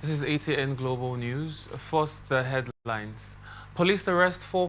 This is ATN Global News. First, the headlines. Police arrest 4.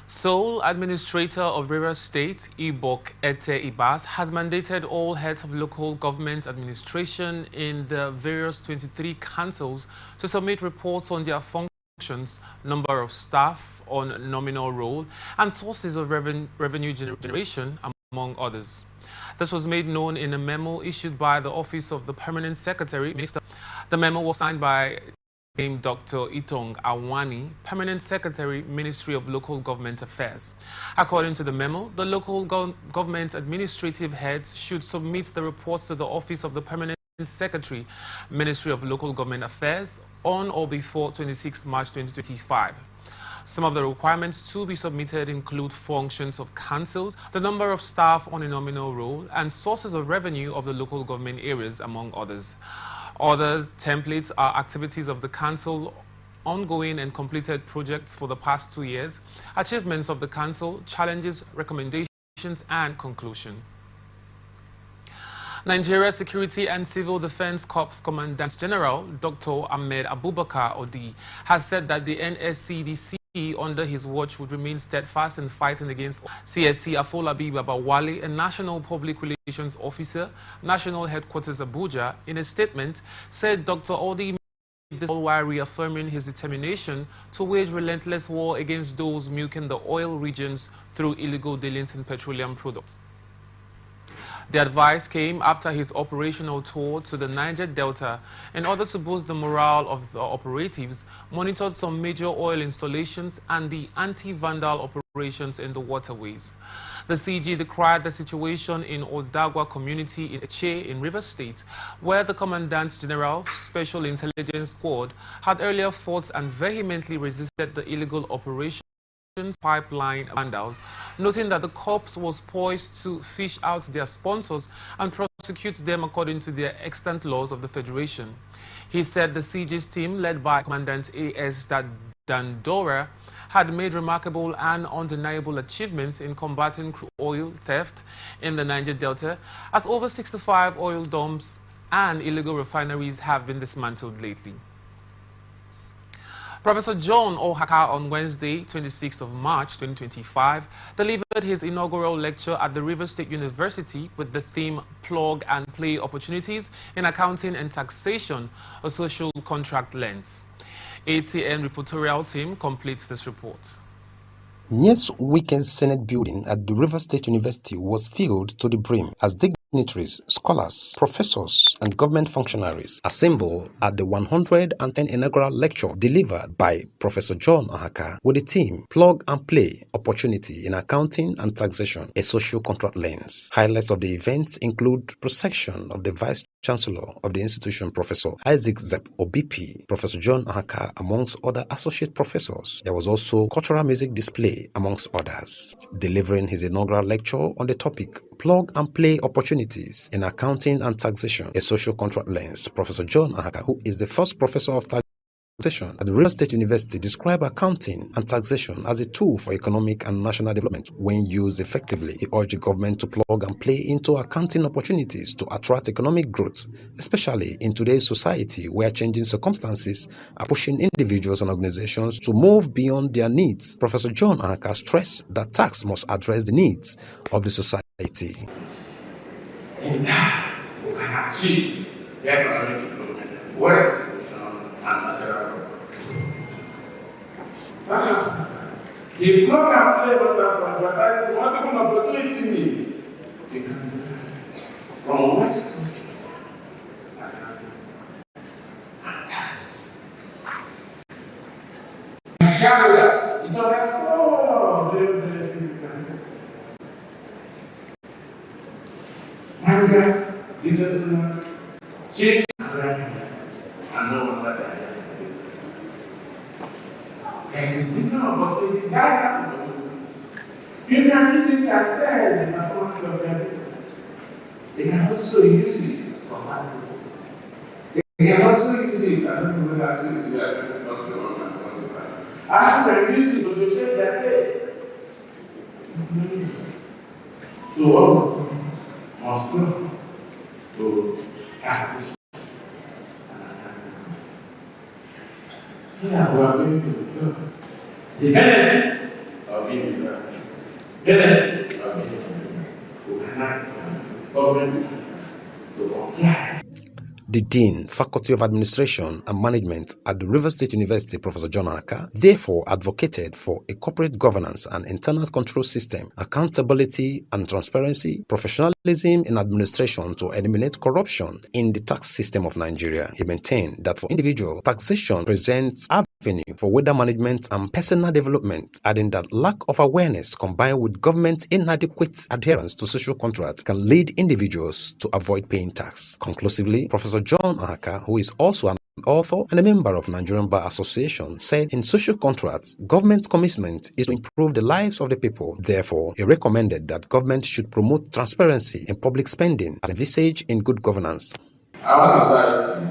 Sole Administrator of Rivers State, Ibok Ete Ibas, has mandated all heads of local government administration in the various 23 councils to submit reports on their functions, number of staff on nominal roll, and sources of revenue generation, among others. This was made known in a memo issued by the Office of the Permanent Secretary, Minister. The memo was signed by Dr. Itong Awani, Permanent Secretary, Ministry of Local Government Affairs. According to the memo, the local government administrative heads should submit the reports to the Office of the Permanent Secretary, Ministry of Local Government Affairs, on or before 26 March 2025. Some of the requirements to be submitted include functions of councils, the number of staff on a nominal roll, and sources of revenue of the local government areas, among others. Other templates are activities of the council, ongoing and completed projects for the past 2 years, achievements of the council, challenges, recommendations, and conclusion. Nigeria Security and Civil Defense Corps Commandant General Dr. Ahmed Abubakar Odi has said that the NSCDC under his watch would remain steadfast in fighting against CSC Afolabi Babawale, a National Public Relations Officer, National Headquarters Abuja. In a statement, said Dr. Odi made this while reaffirming his determination to wage relentless war against those milking the oil regions through illegal dealings in petroleum products. The advice came after his operational tour to the Niger Delta in order to boost the morale of the operatives, monitored some major oil installations and the anti-vandal operations in the waterways. The CG decried the situation in Odagwa community in Eche in Rivers State, where the Commandant General Special Intelligence Squad had earlier fought and vehemently resisted the illegal operation pipeline vandals, noting that the corps was poised to fish out their sponsors and prosecute them according to the extant laws of the Federation. He said the CG's team, led by Commandant A.S. Dandora, had made remarkable and undeniable achievements in combating crude oil theft in the Niger Delta, as over 65 oil dumps and illegal refineries have been dismantled lately. Professor John Ohaka on Wednesday, 26th of March 2025, delivered his inaugural lecture at the Rivers State University with the theme Plug and Play Opportunities in Accounting and Taxation, a Social Contract Lens. ATN reportorial team completes this report. Next weekend's Senate building at the Rivers State University was filled to the brim as dignitaries, scholars, professors, and government functionaries assembled at the 110th inaugural lecture delivered by Professor John Ohaka with the theme Plug and Play Opportunity in Accounting and Taxation, a Social Contract Lens. Highlights of the event include prosecution of the Vice Chancellor of the institution, Professor Isaac Zep OBP, Professor John Ohaka, amongst other associate professors. There was also cultural music display, amongst others. Delivering his inaugural lecture on the topic Plug and Play Opportunities in Accounting and Taxation, a Social Contract Lens, Professor John Ohaka, who is the first professor of taxation at the Rivers State University, described accounting and taxation as a tool for economic and national development when used effectively. He urged the government to plug and play into accounting opportunities to attract economic growth, especially in today's society where changing circumstances are pushing individuals and organizations to move beyond their needs. Professor John Ahaka stressed that tax must address the needs of the society. In that, we can achieve economic development. What is and national government. If plug and play matter for society, what kind of opportunity you can do from West Country and that's shareholders. You teachers, business owners, chiefs, and no wonder they are here. There is a different opportunity, that opportunity. You can use it as sell the performance of their business. They can also use it for marketing. They can also use it, I don't know whether I should say that I talk to one man all the time. I can use it to negotiate their pay. So all of them must go to taxation and accounting. So that we are going to the job. The benefit of being in the benefit of being in the government to comply. The Dean, Faculty of Administration and Management at the Rivers State University, Professor John Aka, therefore advocated for a corporate governance and internal control system, accountability and transparency, professionalism in administration to eliminate corruption in the tax system of Nigeria. He maintained that for individual, taxation presents avenue for weather management and personal development, adding that lack of awareness combined with government inadequate adherence to social contracts can lead individuals to avoid paying tax. Conclusively, Professor John Aka, who is also an author and a member of Nigerian Bar Association, said in social contracts, government's commitment is to improve the lives of the people. Therefore, he recommended that government should promote transparency in public spending as envisaged in good governance. Our society,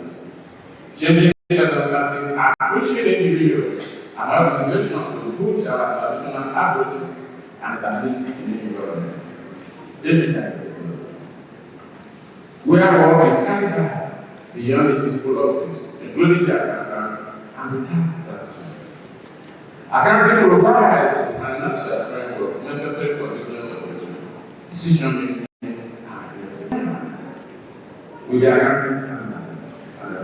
changing circumstances are pushing individuals and organizations to push our traditional approaches and establish a new environment. This is the where work is carried out beyond the physical office, including the accountants and the tax practitioners. Accounting provides the financial framework necessary for business operation, decision making, and with the accounting standards and the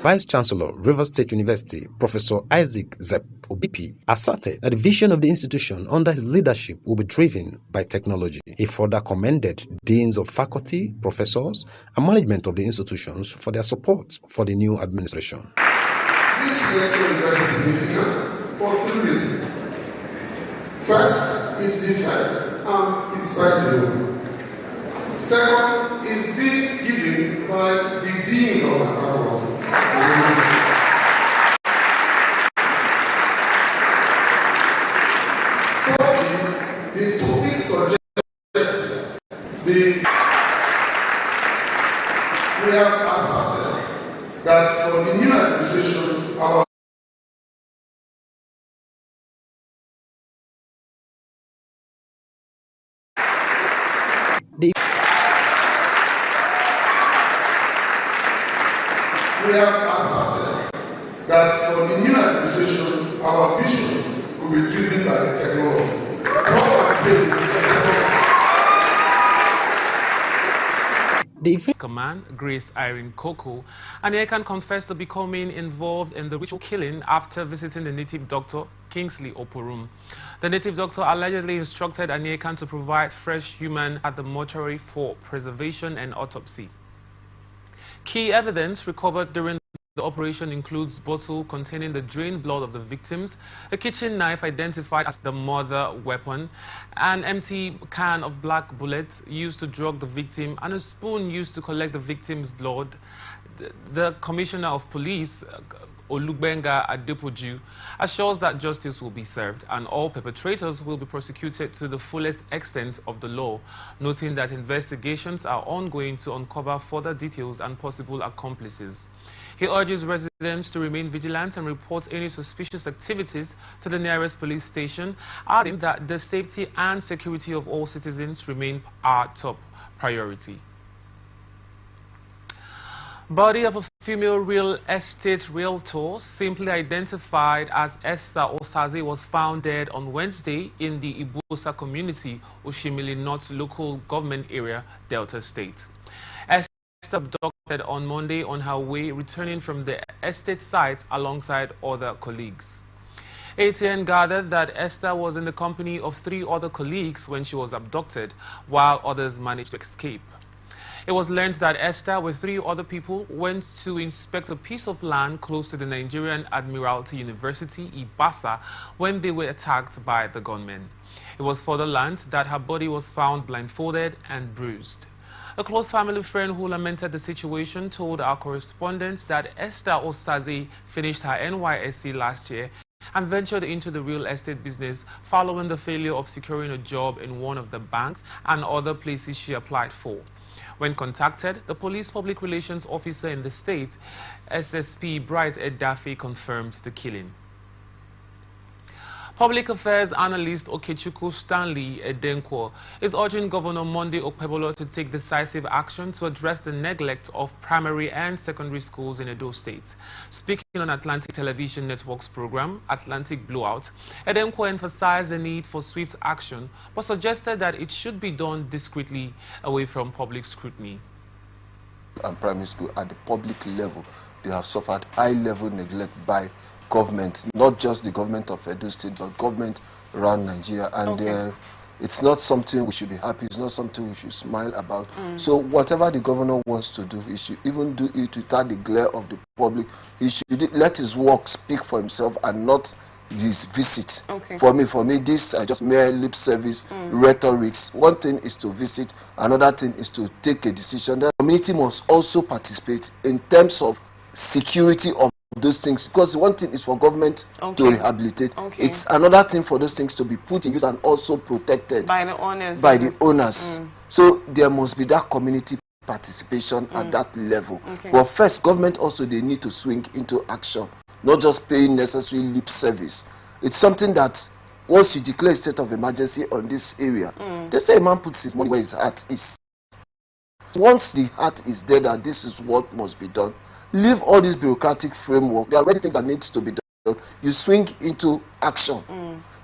Vice Chancellor, Rivers State University, Professor Isaac Zep Obipi, asserted that the vision of the institution under his leadership will be driven by technology. He further commended deans of faculty, professors, and management of the institutions for their support for the new administration. This lecture is very significant for three reasons. First, its defense and its side view. Second, it's being given by the dean of the faculty. Thirdly, the topic suggested. We have asserted that for the new administration, our We have asserted that for the new administration, our vision will be driven by technology. The event Command, Grace Irene Koko, and Ekan confessed to becoming involved in the ritual killing after visiting the native doctor, Kingsley Oporum. The native doctor allegedly instructed Aniekan to provide fresh human at the mortuary for preservation and autopsy. Key evidence recovered during the operation includes bottle containing the drained blood of the victims, a kitchen knife identified as the murder weapon, an empty can of black bullets used to drug the victim, and a spoon used to collect the victim's blood. The Commissioner of Police, Olugbenga Adepoju, assures that justice will be served and all perpetrators will be prosecuted to the fullest extent of the law, noting that investigations are ongoing to uncover further details and possible accomplices. He urges residents to remain vigilant and report any suspicious activities to the nearest police station, adding that the safety and security of all citizens remain our top priority. Body of a female real estate realtor, simply identified as Esther Osaze, was found dead on Wednesday in the Ibusa community, Oshimili North local government area, Delta State. Esther abducted on Monday on her way returning from the estate site alongside other colleagues. ATN gathered that Esther was in the company of 3 other colleagues when she was abducted, while others managed to escape. It was learned that Esther, with 3 other people, went to inspect a piece of land close to the Nigerian Admiralty University, Ibasa, when they were attacked by the gunmen. It was further learned that her body was found blindfolded and bruised. A close family friend who lamented the situation told our correspondent that Esther Osaze finished her NYSC last year and ventured into the real estate business following the failure of securing a job in one of the banks and other places she applied for. When contacted, the police public relations officer in the state, SSP Bright Edafe, confirmed the killing. Public Affairs Analyst Okechukwu Stanley Edenkwo is urging Governor Monday Okpebholo to take decisive action to address the neglect of primary and secondary schools in Edo State. Speaking on Atlantic Television Network's program, Atlantic Blowout, Edenkwo emphasized the need for swift action, but suggested that it should be done discreetly away from public scrutiny. And primary school at the public level, they have suffered high-level neglect by government, not just the government of Edo State, but government around Nigeria. And it's not something we should be happy, it's not something we should smile about. So whatever the governor wants to do, he should even do it without the glare of the public. He should let his work speak for himself and not this visit. For me, this are just mere lip service rhetorics. One thing is to visit, another thing is to take a decision. The community must also participate in terms of security of those things, because one thing is for government to rehabilitate, it's another thing for those things to be put in use and also protected by the owners. So there must be that community participation at that level. But first, government also, they need to swing into action, not just paying necessary lip service. It's something that once you declare a state of emergency on this area, they say a man puts his money where his heart is. Once the heart is there that this is what must be done, leave all this bureaucratic framework. There are already things that need to be done. You swing into action.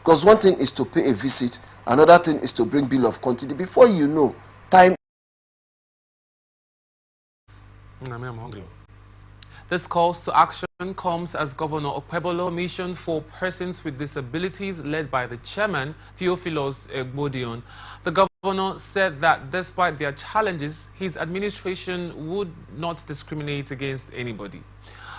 Because one thing is to pay a visit, another thing is to bring bill of quantity. Before you know, time. I'm hungry. This calls to action comes as Governor Okpebholo Commission for Persons with Disabilities, led by the chairman, Theophilus Egbodion. The governor said that despite their challenges, his administration would not discriminate against anybody.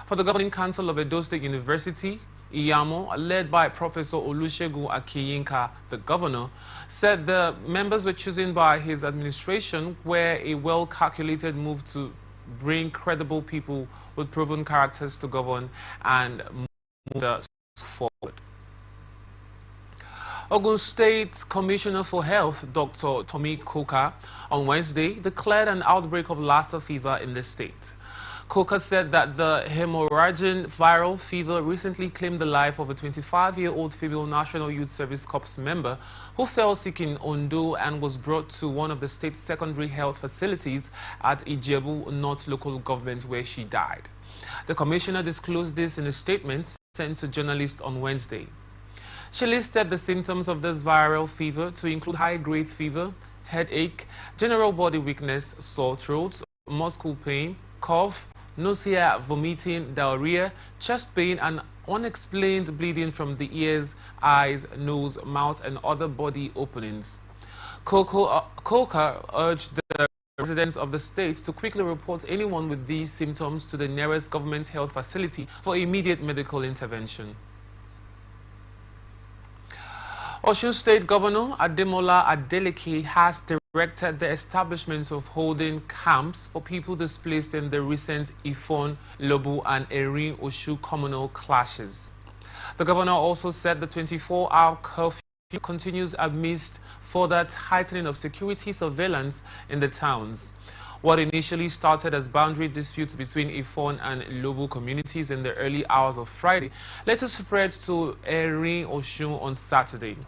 For the Governing Council of Edo State University, Iyamo, led by Professor Olusegun Akiyinka, the governor, said the members were chosen by his administration were a well-calculated move to bring credible people with proven characters to govern and move the forward. Ogun State Commissioner for Health, Dr. Tommy Koka, on Wednesday declared an outbreak of Lassa fever in the state. Koka said that the hemorrhagic viral fever recently claimed the life of a 25-year-old female National Youth Service Corps member who fell sick in Ondo and was brought to one of the state's secondary health facilities at Ijebu North local government, where she died. The commissioner disclosed this in a statement sent to journalists on Wednesday. She listed the symptoms of this viral fever to include high-grade fever, headache, general body weakness, sore throat, muscle pain, cough, nausea, vomiting, diarrhea, chest pain, and unexplained bleeding from the ears, eyes, nose, mouth, and other body openings. Koka urged the residents of the state to quickly report anyone with these symptoms to the nearest government health facility for immediate medical intervention. Osun State Governor Ademola Adeleke has directed the establishment of holding camps for people displaced in the recent Ifon, Lobu, and Erin Oshu communal clashes. The governor also said the 24-hour curfew continues amidst further tightening of security surveillance in the towns. What initially started as boundary disputes between Ifon and Lobu communities in the early hours of Friday later spread to Erin Osun on Saturday.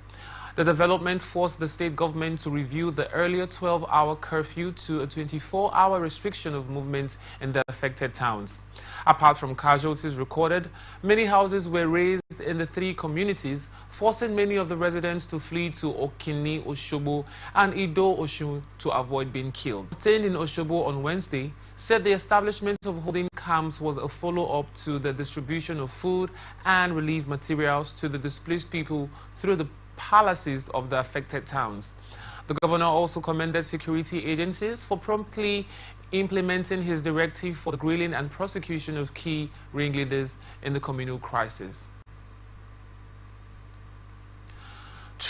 The development forced the state government to review the earlier 12-hour curfew to a 24-hour restriction of movement in the affected towns. Apart from casualties recorded, many houses were razed in the three communities, forcing many of the residents to flee to Okini, Oshobo, and Ido, Osun to avoid being killed. Detained in Oshobo on Wednesday, said the establishment of holding camps was a follow-up to the distribution of food and relief materials to the displaced people through the palaces of the affected towns. The governor also commended security agencies for promptly implementing his directive for the grilling and prosecution of key ringleaders in the communal crisis.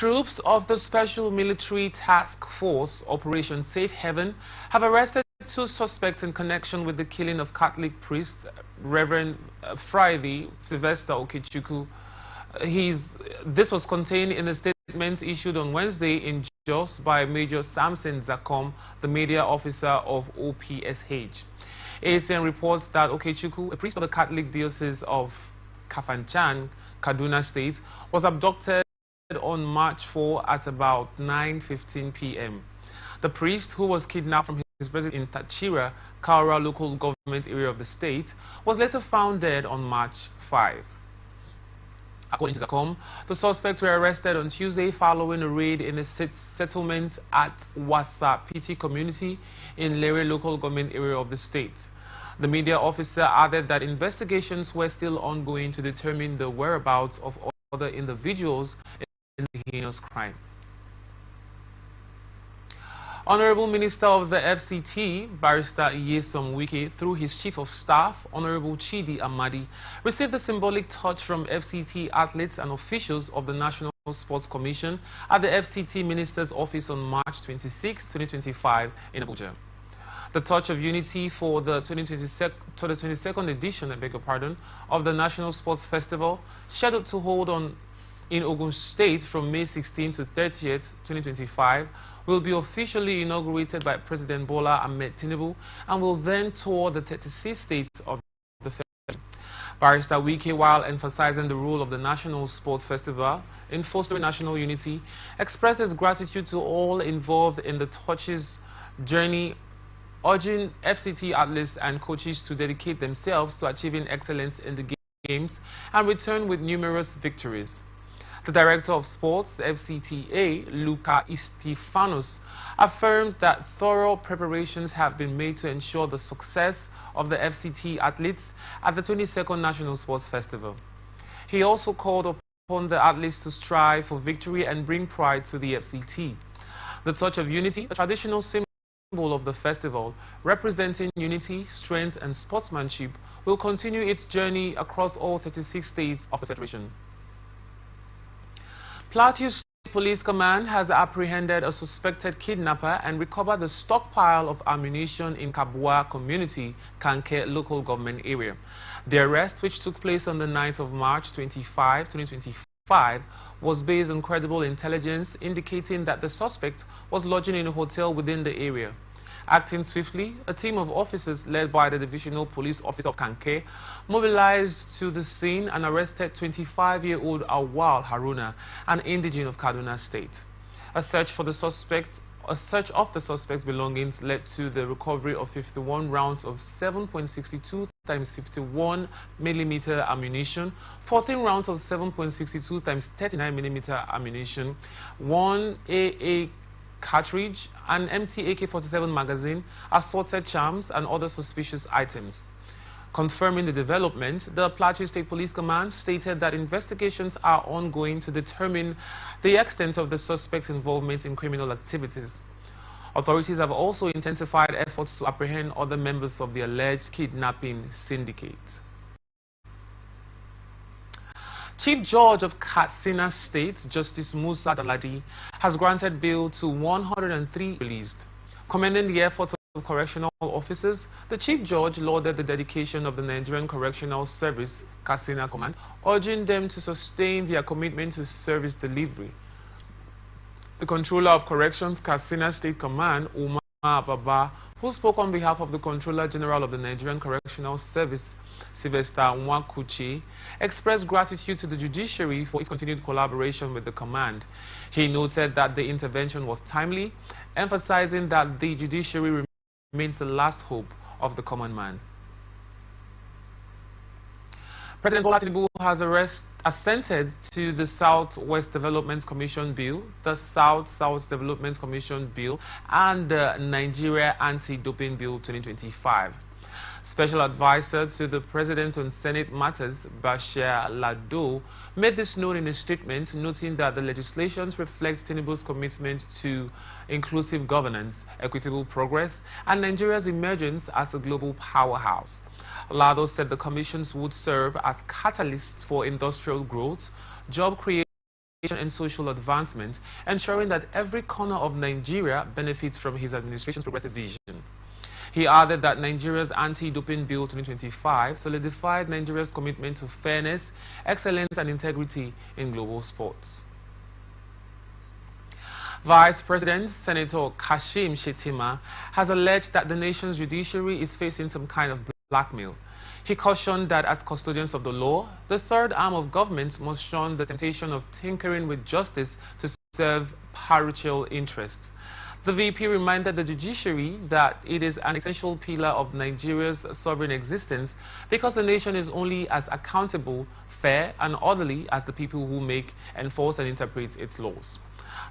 Troops of the Special Military Task Force Operation Safe Haven have arrested 2 suspects in connection with the killing of Catholic priest Reverend Friday Sylvester Okechukwu. This was contained in the statement issued on Wednesday in Jos by Major Samson Zakom, the media officer of OPSH. ATN reports that Okechukwu, a priest of the Catholic Diocese of Kafanchan, Kaduna State, was abducted on March 4 at about 9:15 p.m. The priest, who was kidnapped from his residence in Tachira, Kaura local government area of the state, was later found dead on March 5. According to Zacom, the suspects were arrested on Tuesday following a raid in a settlement at Wasa Piti community in Lere local government area of the state. The media officer added that investigations were still ongoing to determine the whereabouts of other individuals in the heinous crime. Honorable Minister of the FCT, Barrister Nyesom Wike, through his Chief of Staff, Honorable Chidi Amadi, received the symbolic touch from FCT athletes and officials of the National Sports Commission at the FCT Minister's Office on March 26, 2025 in Abuja. The touch of unity for the 22nd edition, of the National Sports Festival, scheduled to hold in Ogun State from May 16 to 30th, 2025, will be officially inaugurated by President Bola Ahmed Tinubu and will then tour the 36 states of the festival. Barrister Wike, while emphasizing the role of the National Sports Festival in fostering national unity, expresses gratitude to all involved in the touch's journey, urging FCT athletes and coaches to dedicate themselves to achieving excellence in the games and return with numerous victories. The Director of Sports, FCTA, Luca Istifanos, affirmed that thorough preparations have been made to ensure the success of the FCT athletes at the 22nd National Sports Festival. He also called upon the athletes to strive for victory and bring pride to the FCT. The Touch of Unity, a traditional symbol of the festival, representing unity, strength, and sportsmanship, will continue its journey across all 36 states of the Federation. Plateau State Police Command has apprehended a suspected kidnapper and recovered the stockpile of ammunition in Kabwa community, Kanke local government area. The arrest, which took place on the 9th of March 2025, was based on credible intelligence indicating that the suspect was lodging in a hotel within the area. Acting swiftly, a team of officers led by the Divisional Police Office of Kanke mobilized to the scene and arrested 25-year-old Awal Haruna, an indigene of Kaduna State. A search of the suspect's belongings led to the recovery of 51 rounds of 7.62 x 51 mm ammunition, 14 rounds of 7.62 x 39 mm ammunition, 1 AA cartridge, an empty AK-47 magazine, assorted charms, and other suspicious items. Confirming the development, the Plateau State Police Command stated that investigations are ongoing to determine the extent of the suspect's involvement in criminal activities. Authorities have also intensified efforts to apprehend other members of the alleged kidnapping syndicate. Chief Judge of Katsina State, Justice Musa Daladi, has granted bail to 103 released. Commending the efforts of correctional officers, the Chief Judge lauded the dedication of the Nigerian Correctional Service, Katsina Command, urging them to sustain their commitment to service delivery. The Controller of Corrections, Katsina State Command, Umar Baba, who spoke on behalf of the Controller General of the Nigerian Correctional Service, Sylvester Nwakuchi, expressed gratitude to the judiciary for its continued collaboration with the command. He noted that the intervention was timely, emphasizing that the judiciary remains the last hope of the common man. President Bola Tinubu has assented to the South-West Development Commission Bill, the South-South Development Commission Bill, and the Nigeria Anti-Doping Bill 2025. Special Advisor to the President on Senate Matters, Bashir Lado, made this known in a statement, noting that the legislation reflects Tinubu's commitment to inclusive governance, equitable progress, and Nigeria's emergence as a global powerhouse. Lado said the commissions would serve as catalysts for industrial growth, job creation, and social advancement, ensuring that every corner of Nigeria benefits from his administration's progressive vision. He added that Nigeria's anti-doping bill 2025 solidified Nigeria's commitment to fairness, excellence and integrity in global sports. Vice President Senator Kashim Shettima has alleged that the nation's judiciary is facing some kind of blackmail. He cautioned that as custodians of the law, the third arm of government must shun the temptation of tinkering with justice to serve parochial interests. The VP reminded the judiciary that it is an essential pillar of Nigeria's sovereign existence because the nation is only as accountable, fair and orderly as the people who make, enforce and interpret its laws.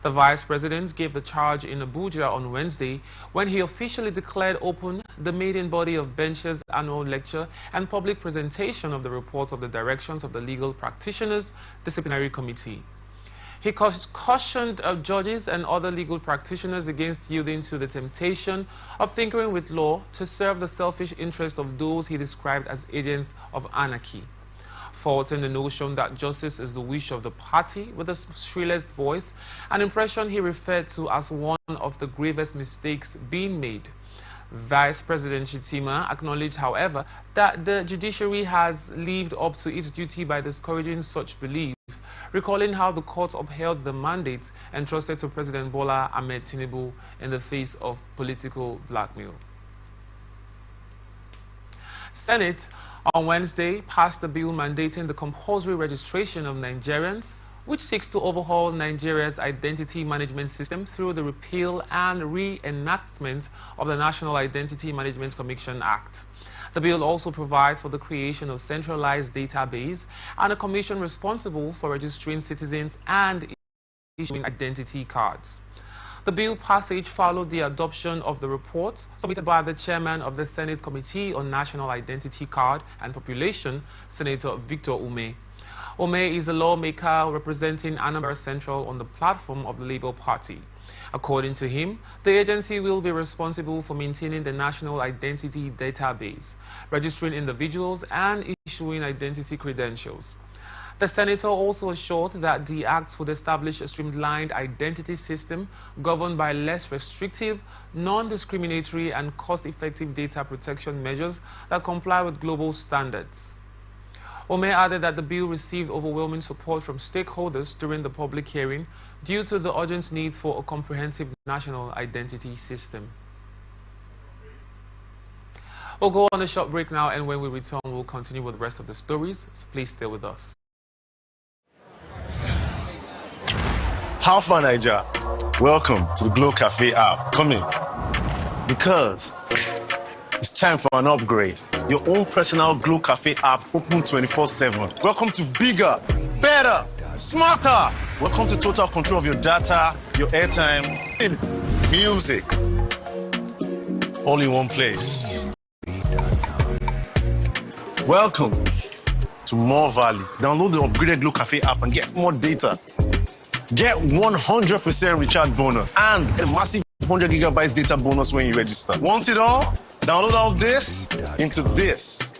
The Vice President gave the charge in Abuja on Wednesday when he officially declared open the maiden body of Bench's annual lecture and public presentation of the reports of the directions of the Legal Practitioners Disciplinary Committee. He cautioned judges and other legal practitioners against yielding to the temptation of tinkering with law to serve the selfish interest of those he described as agents of anarchy. Faulting the notion that justice is the wish of the party with the shrillest voice, an impression he referred to as one of the gravest mistakes being made. Vice President Shettima acknowledged, however, that the judiciary has lived up to its duty by discouraging such belief, recalling how the court upheld the mandate entrusted to President Bola Ahmed Tinubu in the face of political blackmail. Senate on Wednesday passed a bill mandating the compulsory registration of Nigerians, which seeks to overhaul Nigeria's identity management system through the repeal and re-enactment of the National Identity Management Commission Act. The bill also provides for the creation of centralized database and a commission responsible for registering citizens and issuing identity cards. The bill passage followed the adoption of the report submitted by the chairman of the Senate Committee on National Identity Card and Population, Senator Victor Ume. Ume is a lawmaker representing Anambra Central on the platform of the Labour Party. According to him, the agency will be responsible for maintaining the National Identity Database, registering individuals and issuing identity credentials. The senator also assured that the act would establish a streamlined identity system governed by less restrictive, non-discriminatory and cost-effective data protection measures that comply with global standards. Ome added that the bill received overwhelming support from stakeholders during the public hearing due to the urgent need for a comprehensive national identity system. We'll go on a short break now, and when we return, we'll continue with the rest of the stories, so please stay with us. How far, Niger? Welcome to the Glow Cafe app. Come in. Because it's time for an upgrade. Your own personal Glow Cafe app open 24/7. Welcome to bigger, better, smarter. Welcome to total control of your data, your airtime, and music. All in one place. Welcome to more value. Download the upgraded Glow Cafe app and get more data. Get 100% recharge bonus and a massive 100 gigabytes data bonus when you register. Want it all? Download all this into this.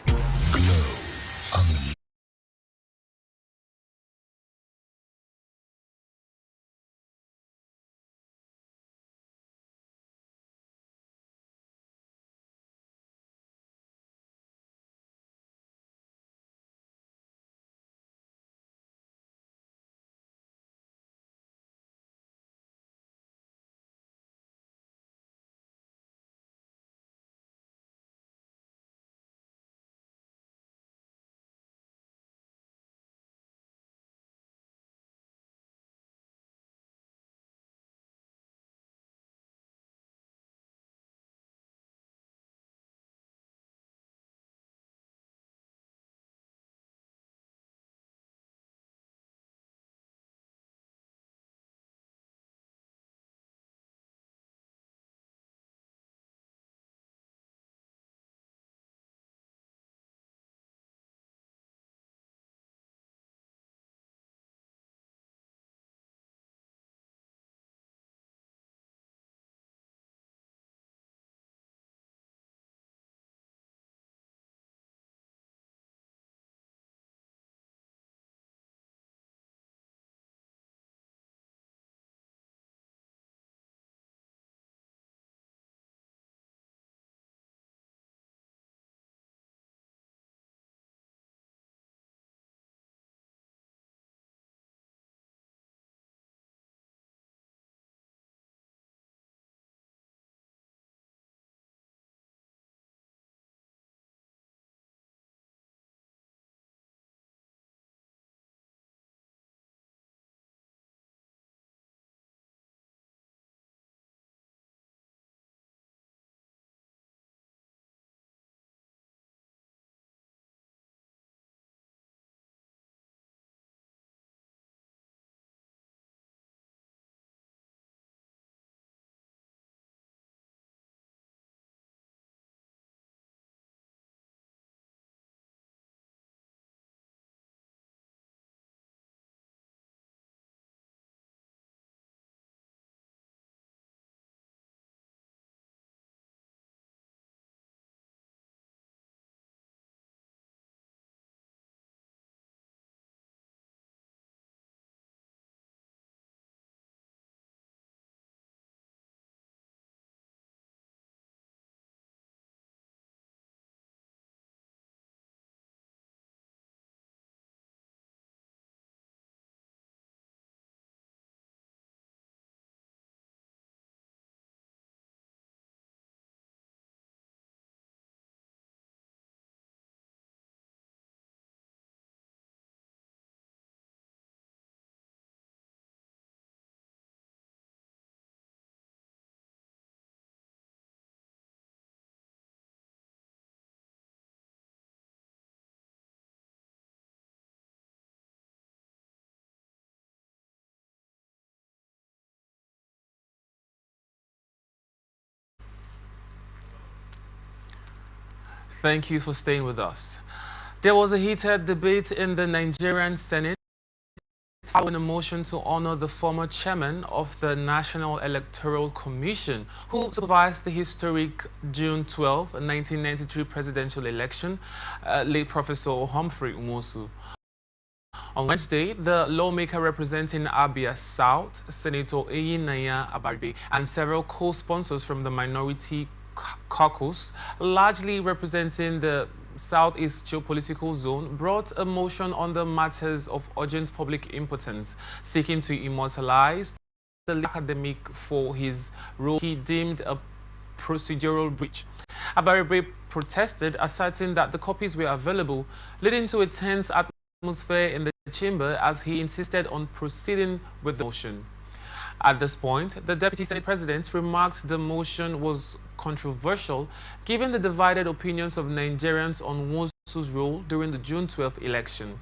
Thank you for staying with us. There was a heated debate in the Nigerian Senate following a motion to honor the former chairman of the National Electoral Commission, who supervised the historic June 12, 1993 presidential election, late Professor Humphrey Umosu. On Wednesday, the lawmaker representing Abia South, Senator Eyinaya Abaribe, and several co-sponsors from the minority caucus, largely representing the Southeast geopolitical zone, brought a motion on the matters of urgent public importance, seeking to immortalize the academic for his role he deemed a procedural breach. Abaribe protested, asserting that the copies were available, leading to a tense atmosphere in the chamber as he insisted on proceeding with the motion. At this point, the Deputy Senate President remarked the motion was controversial, given the divided opinions of Nigerians on Nwosu's role during the June 12 election.